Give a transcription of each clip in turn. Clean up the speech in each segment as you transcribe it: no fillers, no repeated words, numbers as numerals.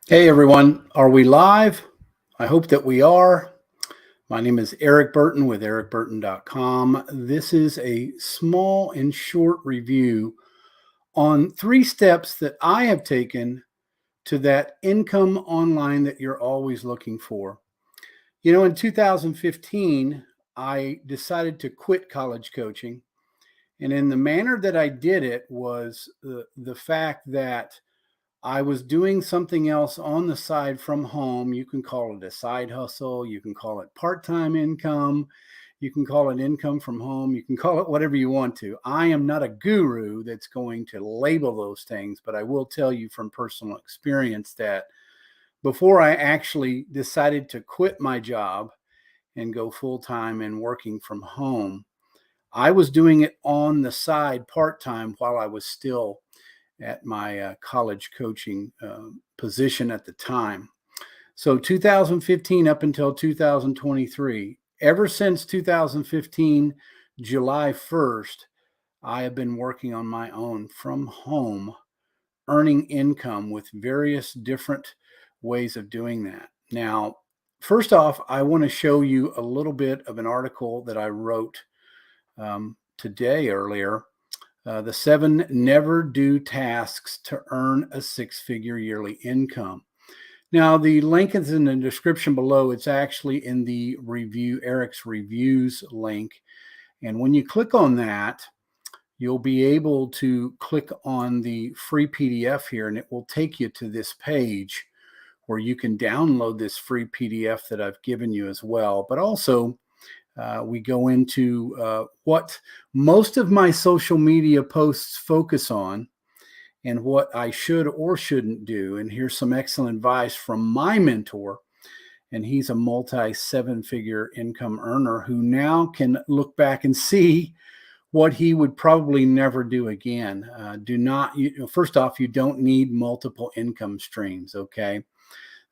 Hey everyone, are we live? I hope that we are. My name is Erik Burton with ericburton.com. This is a small and short review on 3 steps that I have taken to that income online that you're always looking for. In 2015, I decided to quit college coaching. And in the manner that I did it was the fact that I was doing something else on the side from home. You can call it a side hustle. You can call it part-time income. You can call it income from home. You can call it whatever you want to. I am not a guru that's going to label those things, but I will tell you from personal experience that before I actually decided to quit my job and go full-time and working from home, I was doing it on the side part-time while I was still at my college coaching position at the time. So 2015 up until 2023, ever since 2015, July 1st, I have been working on my own from home, earning income with various different ways of doing that. Now, first off, I want to show you a little bit of an article that I wrote today earlier. The 7 never do tasks to earn a 6-figure yearly income. Now, the link is in the description below. It's actually in the review, Erik's reviews link. And when you click on that, you'll be able to click on the free PDF here, and it will take you to this page where you can download this free PDF that I've given you as well. But also, we go into what most of my social media posts focus on and what I should or shouldn't do. And here's some excellent advice from my mentor. And he's a multi-7-figure income earner who now can look back and see what he would probably never do again. First off, you don't need multiple income streams, okay?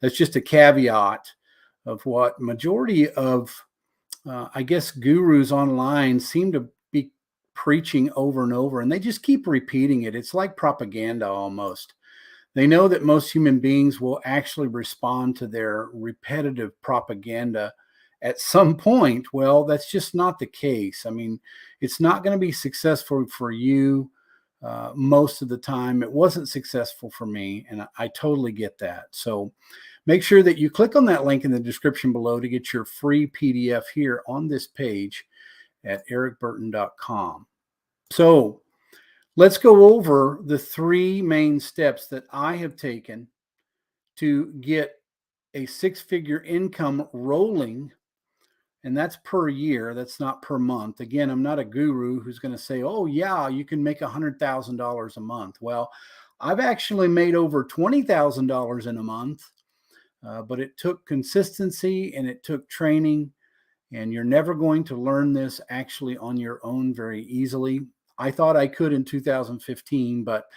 That's just a caveat of what majority of I guess gurus online seem to be preaching over and over, and they just keep repeating it. It's like propaganda almost. They know that most human beings will actually respond to their repetitive propaganda at some point. Well, that's just not the case. I mean, it's not going to be successful for you most of the time. It wasn't successful for me, and I totally get that. So make sure that you click on that link in the description below to get your free PDF here on this page at ericburton.com. So let's go over the 3 main steps that I have taken to get a 6-figure income rolling. And that's per year. That's not per month. Again, I'm not a guru who's going to say, oh, yeah, you can make $100,000 a month. Well, I've actually made over $20,000 in a month. But it took consistency and it took training, and you're never going to learn this actually on your own very easily. I thought I could in 2015, but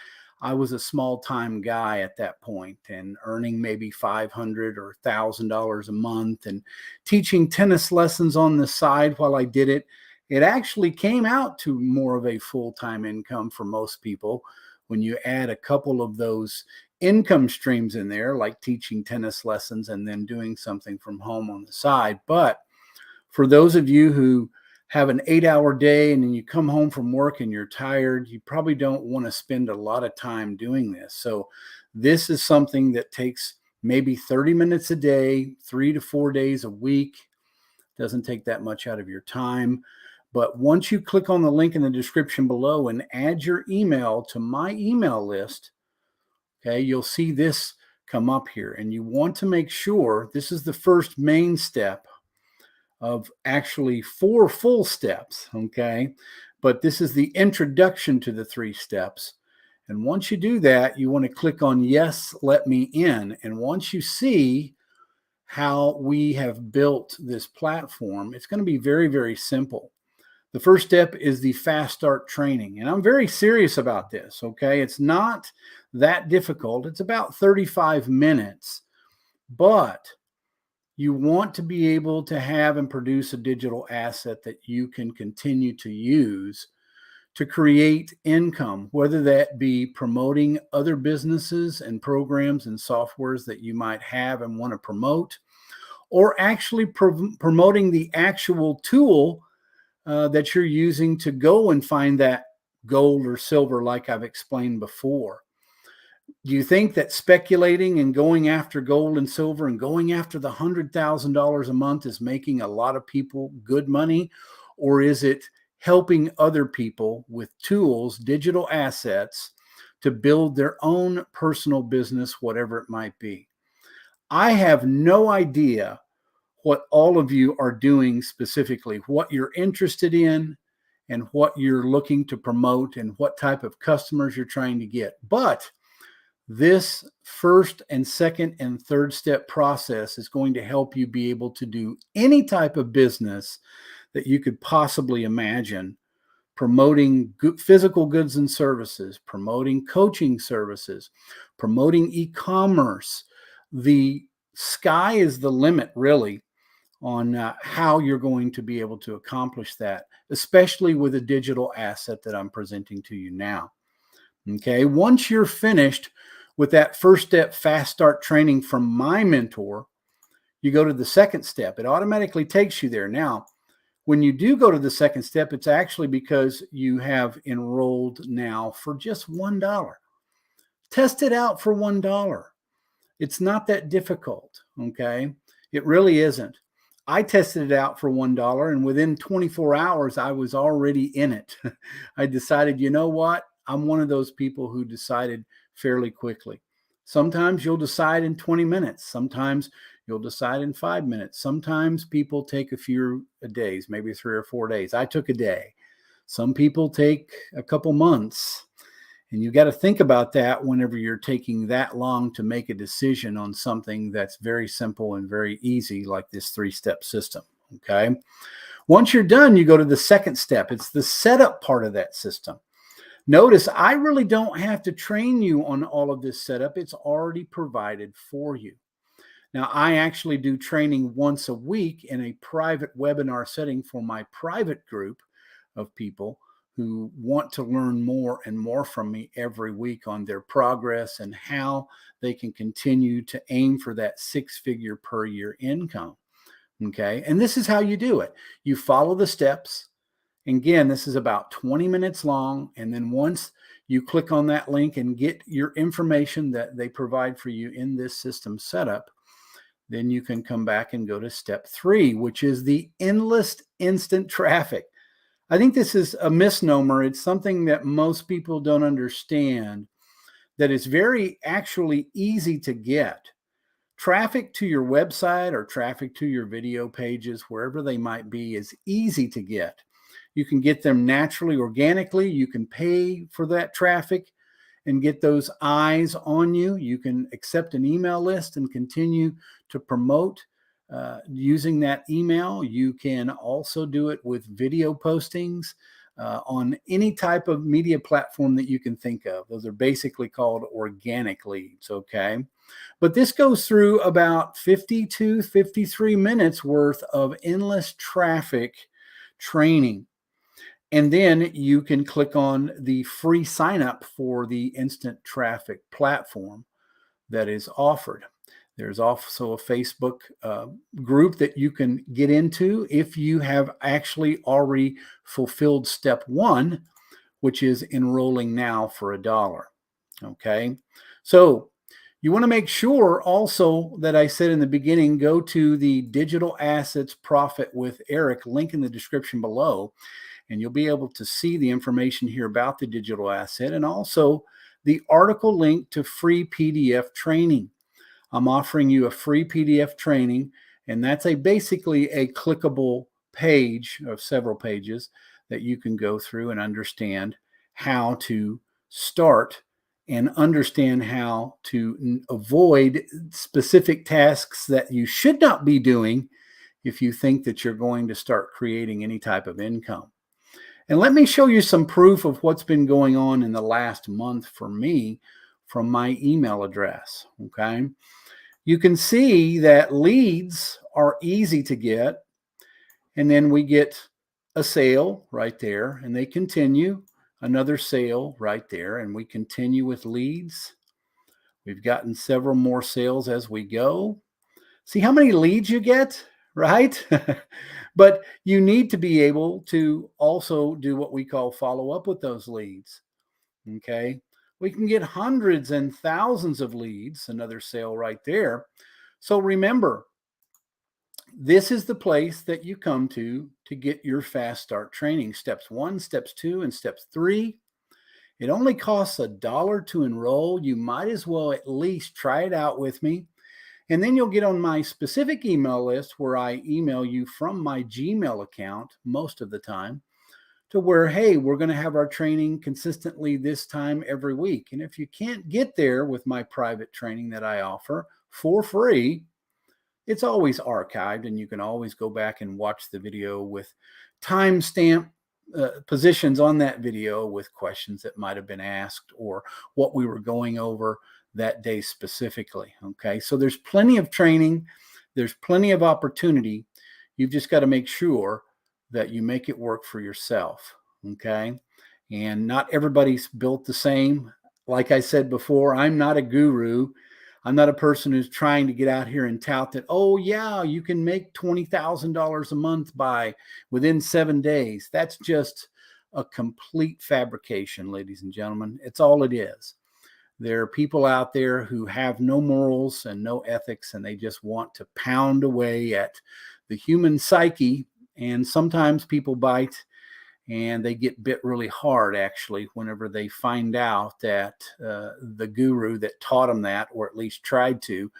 I was a small-time guy at that point and earning maybe $500 or $1,000 a month and teaching tennis lessons on the side while I did it. It actually came out to more of a full-time income for most people when you add a couple of those income streams in there, like teaching tennis lessons and then doing something from home on the side. But for those of you who have an 8-hour day and then you come home from work and you're tired, you probably don't want to spend a lot of time doing this. So this is something that takes maybe 30 minutes a day, 3 to 4 days a week. Doesn't take that much out of your time. But once you click on the link in the description below and add your email to my email list, okay, you'll see this come up here. And you want to make sure this is the first main step of actually 4 full steps, okay? But this is the introduction to the 3 steps. And once you do that, you want to click on Yes, Let Me In. And once you see how we have built this platform, it's going to be very, very simple. The first step is the fast start training. And I'm very serious about this, okay? It's not that difficult. It's about 35 minutes, but you want to be able to have and produce a digital asset that you can continue to use to create income, whether that be promoting other businesses and programs and softwares that you might have and want to promote, or actually promoting the actual tool that you're using to go and find that gold or silver, like I've explained before. Do you think that speculating and going after gold and silver and going after the $100,000 a month is making a lot of people good money? Or is it helping other people with tools, digital assets, to build their own personal business, whatever it might be? I have no idea what all of you are doing specifically, what you're interested in and what you're looking to promote and what type of customers you're trying to get. But this first and second and third step process is going to help you be able to do any type of business that you could possibly imagine, promoting physical goods and services, promoting coaching services, promoting e-commerce. The sky is the limit, really, on how you're going to be able to accomplish that, especially with a digital asset that I'm presenting to you now. Okay, once you're finished with that first step fast start training from my mentor, you go to the second step. It automatically takes you there. Now, when you do go to the second step, it's actually because you have enrolled now for just $1. Test it out for $1. It's not that difficult, okay? It really isn't. I tested it out for $1, and within 24 hours, I was already in it. I decided, you know what? I'm one of those people who decided fairly quickly. Sometimes you'll decide in 20 minutes. Sometimes you'll decide in 5 minutes. Sometimes people take a few days, maybe 3 or 4 days. I took a day. Some people take a couple months. And you got to think about that whenever you're taking that long to make a decision on something that's very simple and very easy, like this 3-step system. Okay. Once you're done, you go to the second step. It's the setup part of that system. Notice I really don't have to train you on all of this setup. It's already provided for you. Now, I actually do training once a week in a private webinar setting for my private group of people who want to learn more and more from me every week on their progress and how they can continue to aim for that 6-figure per year income. Okay. And this is how you do it. You follow the steps. Again, this is about 20 minutes long. And then once you click on that link and get your information that they provide for you in this system setup, then you can come back and go to step 3, which is the endless instant traffic. I think this is a misnomer. It's something that most people don't understand, that it's very actually easy to get. Traffic to your website or traffic to your video pages, wherever they might be, is easy to get. You can get them naturally, organically. You can pay for that traffic and get those eyes on you. You can accept an email list and continue to promote using that email. You can also do it with video postings on any type of media platform that you can think of. Those are basically called organic leads, okay? But this goes through about 50 to 53 minutes worth of endless traffic training. And then you can click on the free sign up for the instant traffic platform that is offered. There's also a Facebook group that you can get into if you have actually already fulfilled step 1, which is enrolling now for $1. Okay. So you want to make sure also that I said in the beginning, go to the Digital Assets Profit with Erik link in the description below. And you'll be able to see the information here about the digital asset and also the article link to free PDF training. I'm offering you a free PDF training, and that's basically a clickable page of several pages that you can go through and understand how to start and understand how to avoid specific tasks that you should not be doing if you think that you're going to start creating any type of income. And let me show you some proof of what's been going on in the last month for me from my email address, okay? You can see that leads are easy to get, and then we get a sale right there, and they continue. another sale right there, and we continue with leads. We've gotten several more sales as we go. See how many leads you get, right? But you need to be able to also do what we call follow up with those leads. Okay. We can get hundreds and thousands of leads, another sale right there. So remember, this is the place that you come to get your fast start training. Steps 1, steps 2, and steps 3. It only costs $1 to enroll. You might as well at least try it out with me. And then you'll get on my specific email list where I email you from my Gmail account most of the time, to where, hey, we're going to have our training consistently this time every week. And if you can't get there with my private training that I offer for free, it's always archived, and you can always go back and watch the video with timestamp positions on that video with questions that might have been asked or what we were going over that day specifically. Okay, so there's plenty of training, there's plenty of opportunity. You've just got to make sure that you make it work for yourself. Okay, and not everybody's built the same. Like I said before, I'm not a guru. I'm not a person who's trying to get out here and tout that, oh yeah, you can make $20,000 a month within 7 days. That's just a complete fabrication, ladies and gentlemen. It's all it is. There are people out there who have no morals and no ethics, and they just want to pound away at the human psyche. And sometimes people bite, and they get bit really hard, actually, whenever they find out that the guru that taught them that, or at least tried to,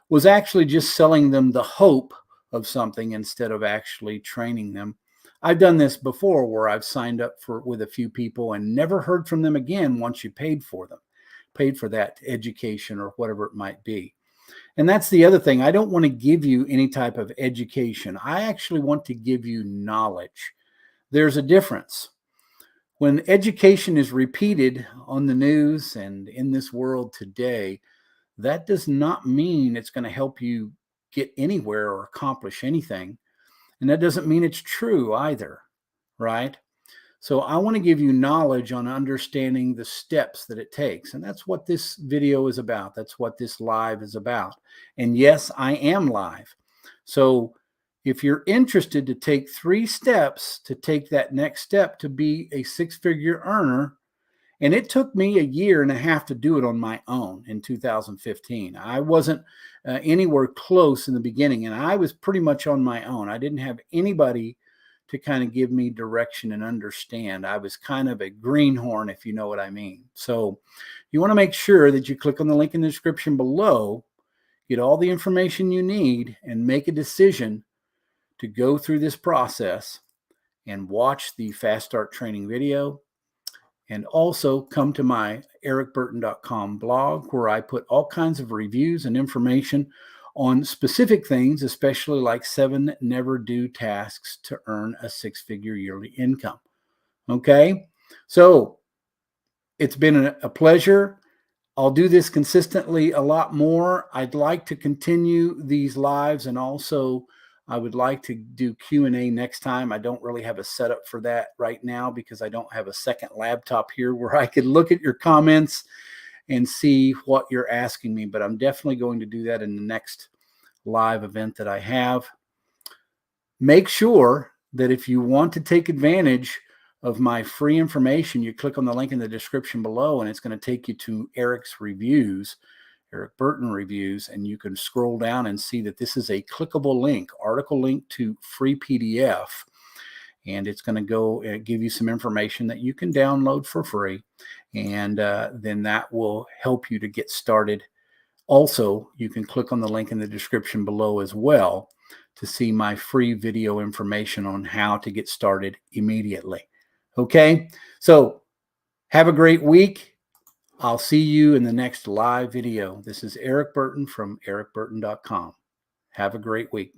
was actually just selling them the hope of something instead of actually training them. I've done this before, where I've signed up with a few people and never heard from them again once you paid for that education or whatever it might be. And that's the other thing. I don't want to give you any type of education. I actually want to give you knowledge. There's a difference. When education is repeated on the news and in this world today, that does not mean it's going to help you get anywhere or accomplish anything. And that doesn't mean it's true either, right? So I want to give you knowledge on understanding the steps that it takes. And that's what this video is about. That's what this live is about. And yes, I am live. So if you're interested to take 3 steps to take that next step to be a 6-figure earner, and it took me 1.5 years to do it on my own in 2015. I wasn't anywhere close in the beginning, and I was pretty much on my own. I didn't have anybody to kind of give me direction and understand. I was kind of a greenhorn, if you know what I mean. So you want to make sure that you click on the link in the description below, get all the information you need, and make a decision to go through this process and watch the Fast Start training video. And also come to my ericburton.com blog, where I put all kinds of reviews and information on specific things, especially like 7 never do tasks to earn a 6-figure yearly income. Okay, so it's been a pleasure. I'll do this consistently a lot more. I'd like to continue these lives, and also I would like to do Q&A next time. I don't really have a setup for that right now because I don't have a second laptop here where I could look at your comments and see what you're asking me, but I'm definitely going to do that in the next live event that I have. Make sure that if you want to take advantage of my free information, you click on the link in the description below, and it's going to take you to Erik's reviews, Erik Burton reviews, and you can scroll down and see that this is a clickable link, article link to free PDF, and it's going to go give you some information that you can download for free, and then that will help you to get started. Also, you can click on the link in the description below as well to see my free video information on how to get started immediately. Okay, so have a great week. I'll see you in the next live video. This is Erik Burton from ericburton.com. Have a great week.